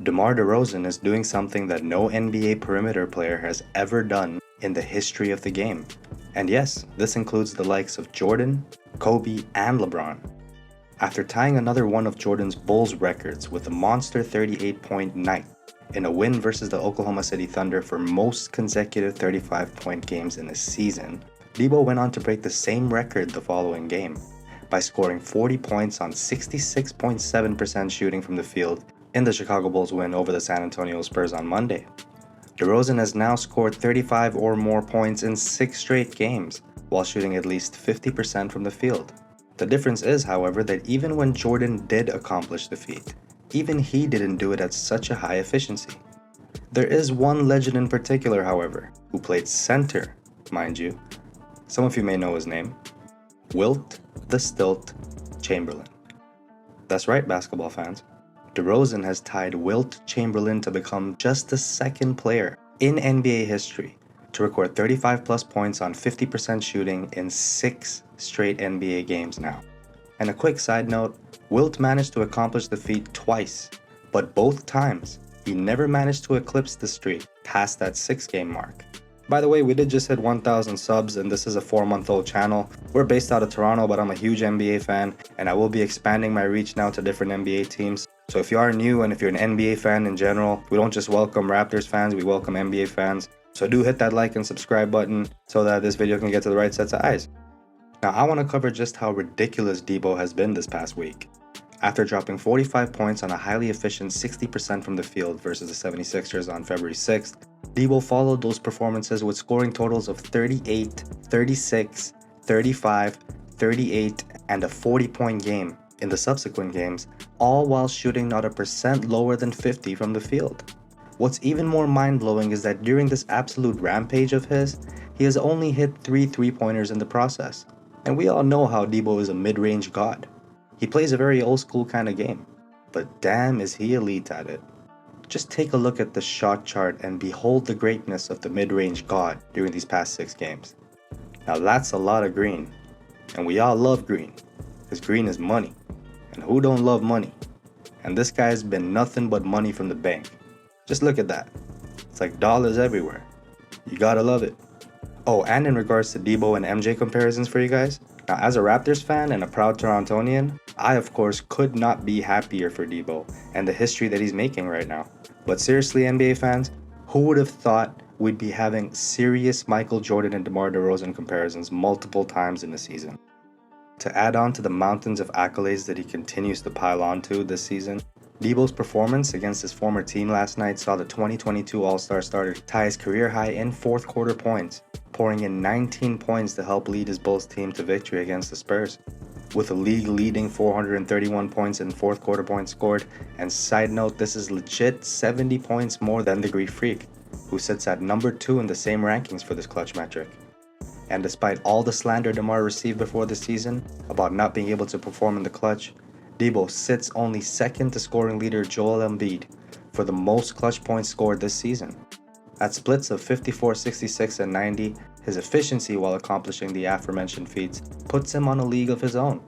Demar Derozan is doing something that no NBA perimeter player has ever done in the history of the game. And yes, this includes the likes of Jordan, Kobe, and LeBron. After tying another one of Jordan's Bulls records with a monster 38-point night in a win versus the Oklahoma City Thunder for most consecutive 35-point games in a season, Debo went on to break the same record the following game by scoring 40 points on 66.7% shooting from the field in the Chicago Bulls win over the San Antonio Spurs on Monday. DeRozan has now scored 35 or more points in 6 straight games, while shooting at least 50% from the field. The difference is, however, that even when Jordan did accomplish the feat, even he didn't do it at such a high efficiency. There is one legend in particular, however, who played center, mind you. Some of you may know his name. Wilt the Stilt Chamberlain. That's right, basketball fans. DeRozan has tied Wilt Chamberlain to become just the second player in NBA history to record 35 plus points on 50% shooting in 6 straight NBA games now. And a quick side note, Wilt managed to accomplish the feat twice, but both times he never managed to eclipse the streak past that 6-game mark. By the way, we did just hit 1,000 subs, and this is a 4-month-old channel. We're based out of Toronto, but I'm a huge NBA fan, and I will be expanding my reach now to different NBA teams. So if you are new and if you're an NBA fan in general, we don't just welcome Raptors fans, we welcome NBA fans. So do hit that like and subscribe button so that this video can get to the right sets of eyes. Now I want to cover just how ridiculous Debo has been this past week. After dropping 45 points on a highly efficient 60% from the field versus the 76ers on February 6th, Debo followed those performances with scoring totals of 38, 36, 35, 38, and a 40-point game in the subsequent games, all while shooting not a percent lower than 50 from the field. What's even more mind-blowing is that during this absolute rampage of his, he has only hit 3 3-pointers in the process. And we all know how Debo is a mid-range god. He plays a very old-school kind of game, but damn is he elite at it. Just take a look at the shot chart and behold the greatness of the mid-range god during these past 6 games. Now that's a lot of green, and we all love green, because green is money. And who don't love money? And this guy's been nothing but money from the bank. Just look at that. It's like dollars everywhere. You gotta love it. Oh, and in regards to Debo and MJ comparisons for you guys, now as a Raptors fan and a proud Torontonian, I of course could not be happier for Debo and the history that he's making right now. But seriously, NBA fans, who would have thought we'd be having serious Michael Jordan and DeMar DeRozan comparisons multiple times in the season? To add on to the mountains of accolades that he continues to pile onto this season, Debo's performance against his former team last night saw the 2022 All-Star starter tie his career high in fourth quarter points, pouring in 19 points to help lead his Bulls team to victory against the Spurs. With a league-leading 431 points in fourth quarter points scored, and side note, this is legit 70 points more than the Greek Freak, who sits at number 2 in the same rankings for this clutch metric. And despite all the slander DeMar received before the season about not being able to perform in the clutch, Debo sits only second to scoring leader Joel Embiid for the most clutch points scored this season. At splits of 54, 66, and 90, his efficiency while accomplishing the aforementioned feats puts him on a league of his own.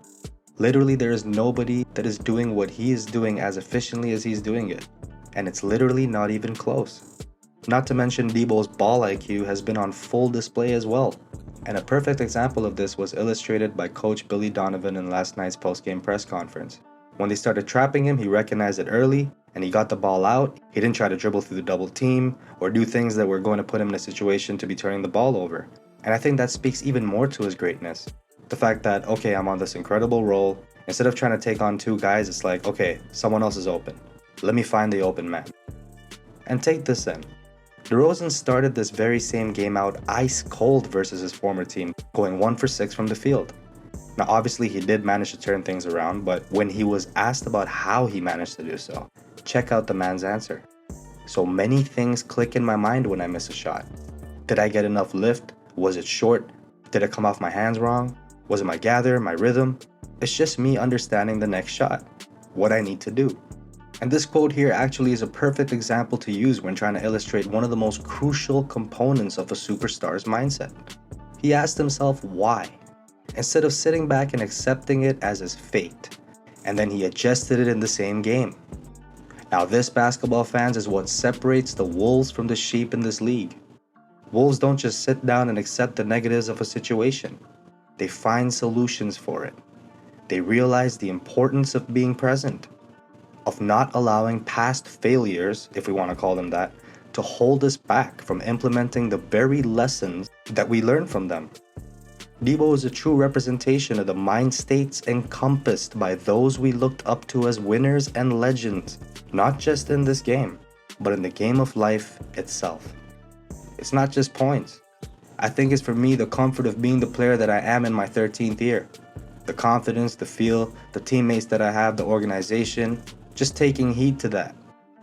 Literally, there is nobody that is doing what he is doing as efficiently as he's doing it, and it's literally not even close. Not to mention Debo's ball IQ has been on full display as well. And a perfect example of this was illustrated by Coach Billy Donovan in last night's post-game press conference. When they started trapping him, he recognized it early, and he got the ball out. He didn't try to dribble through the double team, or do things that were going to put him in a situation to be turning the ball over. And I think that speaks even more to his greatness. The fact that, okay, I'm on this incredible roll. Instead of trying to take on 2 guys, it's like, okay, someone else is open. Let me find the open man. And take this in. DeRozan started this very same game out ice cold versus his former team, going 1 for 6 from the field. Now obviously he did manage to turn things around, but when he was asked about how he managed to do so, check out the man's answer. So many things click in my mind when I miss a shot. Did I get enough lift? Was it short? Did it come off my hands wrong? Was it my gather, my rhythm? It's just me understanding the next shot, what I need to do. And this quote here actually is a perfect example to use when trying to illustrate one of the most crucial components of a superstar's mindset. He asked himself why, instead of sitting back and accepting it as his fate, and then he adjusted it in the same game. Now this, basketball fans, is what separates the wolves from the sheep in this league. Wolves don't just sit down and accept the negatives of a situation. They find solutions for it. They realize the importance of being present, of not allowing past failures, if we want to call them that, to hold us back from implementing the very lessons that we learned from them. Debo is a true representation of the mind states encompassed by those we looked up to as winners and legends, not just in this game, but in the game of life itself. It's not just points. I think it's for me the comfort of being the player that I am in my 13th year. The confidence, the feel, the teammates that I have, the organization, just taking heed to that.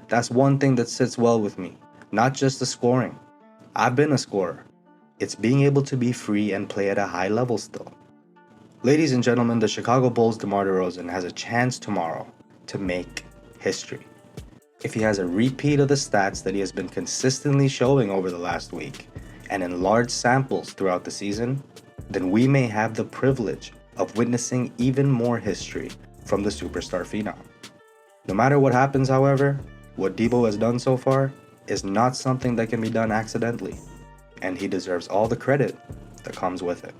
That's one thing that sits well with me, not just the scoring. I've been a scorer. It's being able to be free and play at a high level still. Ladies and gentlemen, the Chicago Bulls' Demar Derozan has a chance tomorrow to make history. If he has a repeat of the stats that he has been consistently showing over the last week, and in large samples throughout the season, then we may have the privilege of witnessing even more history from the superstar phenom. No matter what happens, however, what Debo has done so far is not something that can be done accidentally, and he deserves all the credit that comes with it.